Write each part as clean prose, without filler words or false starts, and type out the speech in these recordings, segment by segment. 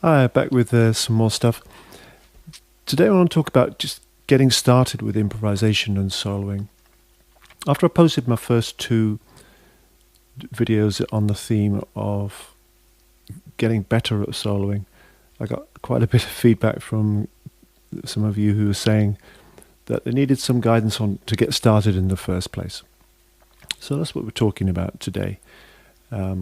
Hi, back with some more stuff. Today I want to talk about just getting started with improvisation and soloing. After I posted my first two videos on the theme of getting better at soloing, I got quite a bit of feedback from some of you who were saying that they needed some guidance on to get started in the first place. So that's what we're talking about today. I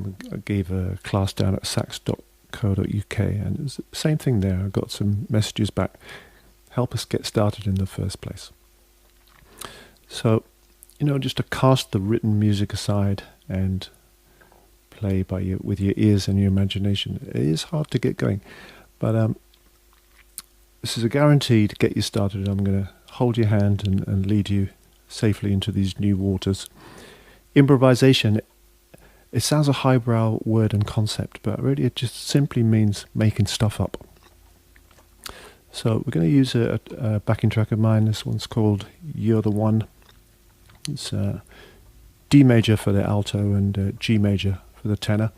gave a class down at sax.co.uk and it was the same thing there. I got some messages back. Help us get started in the first place. So, just to cast the written music aside and play with your ears and your imagination, it is hard to get going. But this is a guarantee to get you started. I'm going to hold your hand and lead you safely into these new waters. Improvisation, it sounds a highbrow word and concept, but really it just simply means making stuff up. So we're going to use a backing track of mine. This one's called You're the One. It's D major for the alto and G major for the tenor.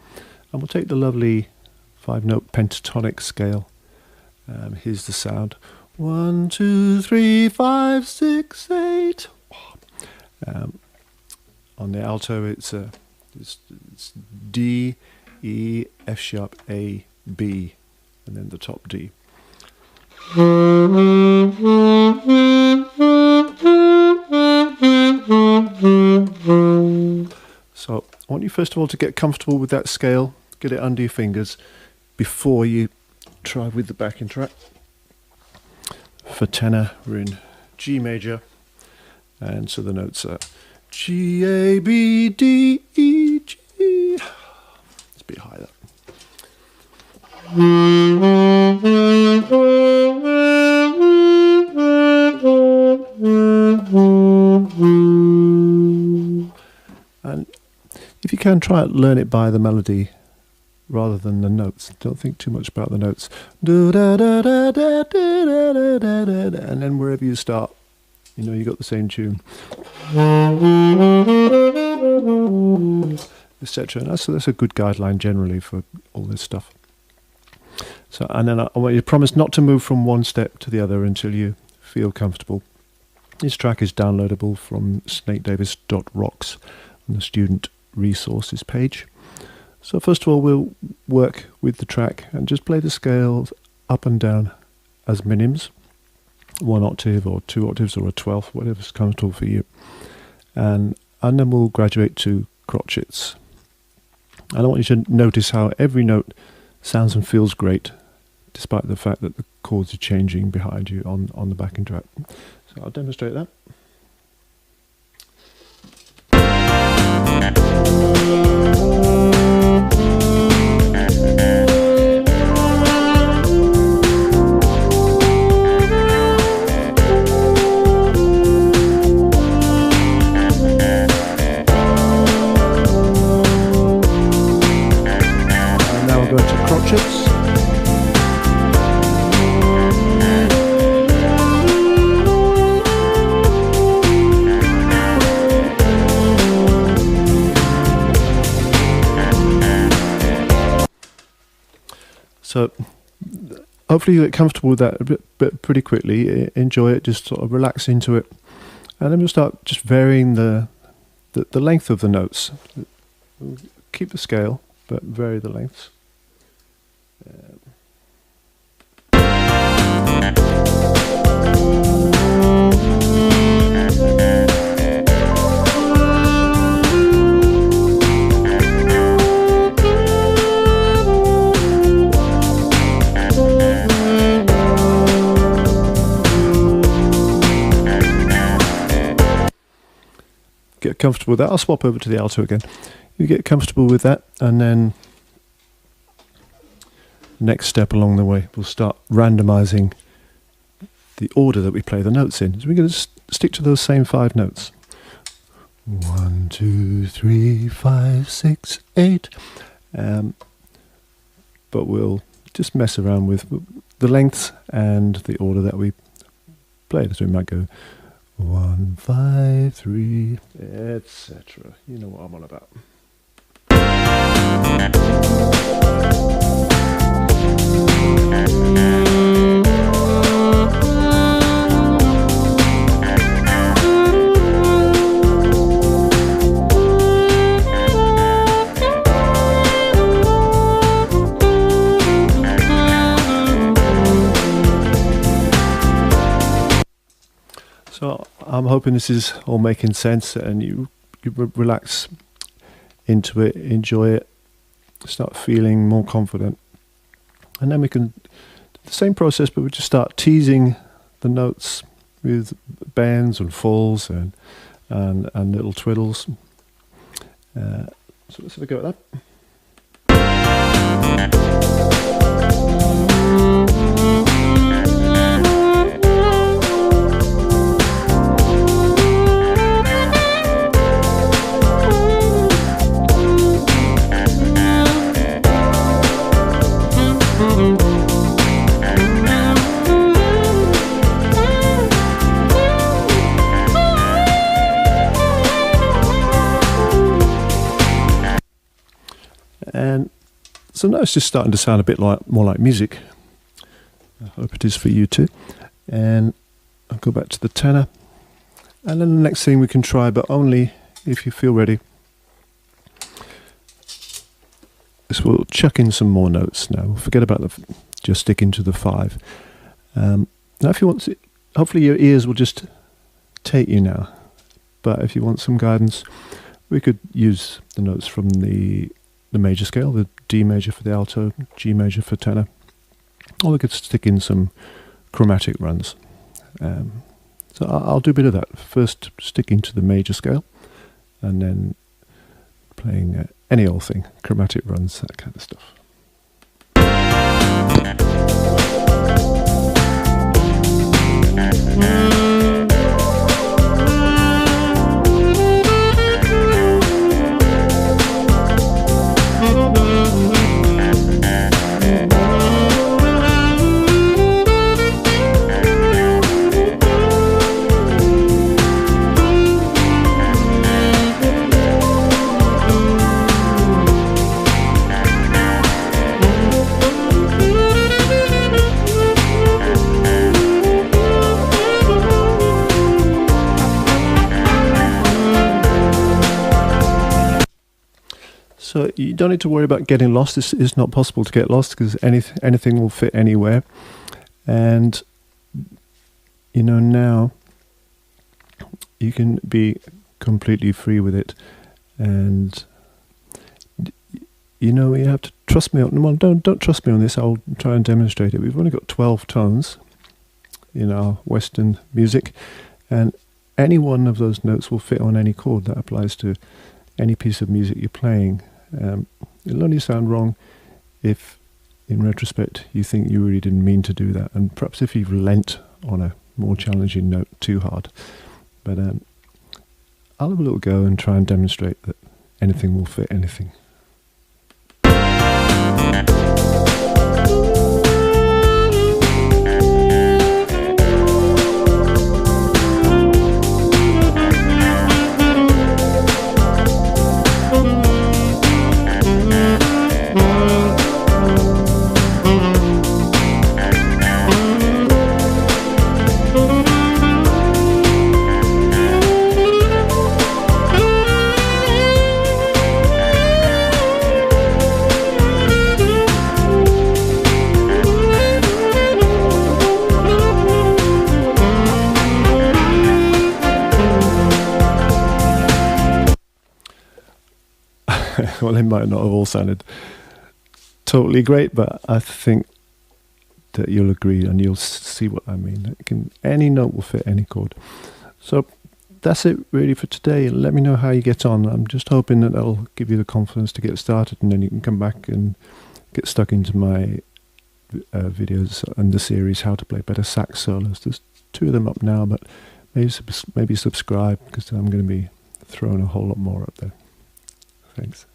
And we'll take the lovely 5-note pentatonic scale. Here's the sound. 1, 2, 3, 5, 6, 8. On the alto, it's D, E, F sharp, A, B, and then the top D. So I want you first of all to get comfortable with that scale, get it under your fingers before you try with the backing track. For tenor, we're in G major, and so the notes are G, A, B, D, E, G. It's a bit high there. And if you can, try and learn it by the melody rather than the notes. Don't think too much about the notes. And then wherever you start, you got the same tune, etc. And that's a good guideline generally for all this stuff. So, and then I want you to promise not to move from one step to the other until you feel comfortable. This track is downloadable from snakedavis.rocks on the student resources page. So first of all, we'll work with the track and just play the scales up and down as minims. 1 octave or 2 octaves or a 12th, whatever's comfortable for you. And then we'll graduate to crotchets. And I want you to notice how every note sounds and feels great, despite the fact that the chords are changing behind you on the backing track. So I'll demonstrate that. So hopefully you get comfortable with that a bit pretty quickly. Enjoy it, just sort of relax into it. And then we'll start just varying the length of the notes. Keep the scale, but vary the lengths. Get comfortable with that. I'll swap over to the alto again. You get comfortable with that, and then next step along the way, we'll start randomizing the order that we play the notes in. So we're going to stick to those same 5 notes. 1, 2, 3, 5, 6, 8. But we'll just mess around with the lengths and the order that we play. So we might go 1, 5, 3, etc. You know what I'm on about. hoping this is all making sense and you relax into it, enjoy it, start feeling more confident. And then we can do the same process, but we just start teasing the notes with bends and falls and little twiddles. So let's have a go at that. And so now it's just starting to sound a bit more like music. I hope it is for you too. And I'll go back to the tenor. And then the next thing we can try, but only if you feel ready, is we'll chuck in some more notes now. We'll forget about just sticking to the 5. Now if you want to, hopefully your ears will just take you now. But if you want some guidance, we could use the notes from the major scale, the D major for the alto, G major for tenor, or we could stick in some chromatic runs. So I'll do a bit of that. First sticking to the major scale, and then playing any old thing, chromatic runs, that kind of stuff. So you don't need to worry about getting lost. It's not possible to get lost because anything will fit anywhere. And you know, now you can be completely free with it. And you know, you have to trust me on, well, don't trust me on this. I'll try and demonstrate it. We've only got 12 tones in our Western music, and any one of those notes will fit on any chord. That applies to any piece of music you're playing. It'll only sound wrong if, in retrospect, you think you really didn't mean to do that, and perhaps if you've lent on a more challenging note too hard. But I'll have a little go and try and demonstrate that anything will fit anything. Well, they might not have all sounded totally great, but I think that you'll agree and you'll see what I mean. Any note will fit any chord. So that's it really for today. Let me know how you get on. I'm just hoping that that'll give you the confidence to get started, and then you can come back and get stuck into my videos and the series How to Play Better Sax Solos. There's 2 of them up now, but maybe subscribe, because I'm going to be throwing a whole lot more up there. Thanks.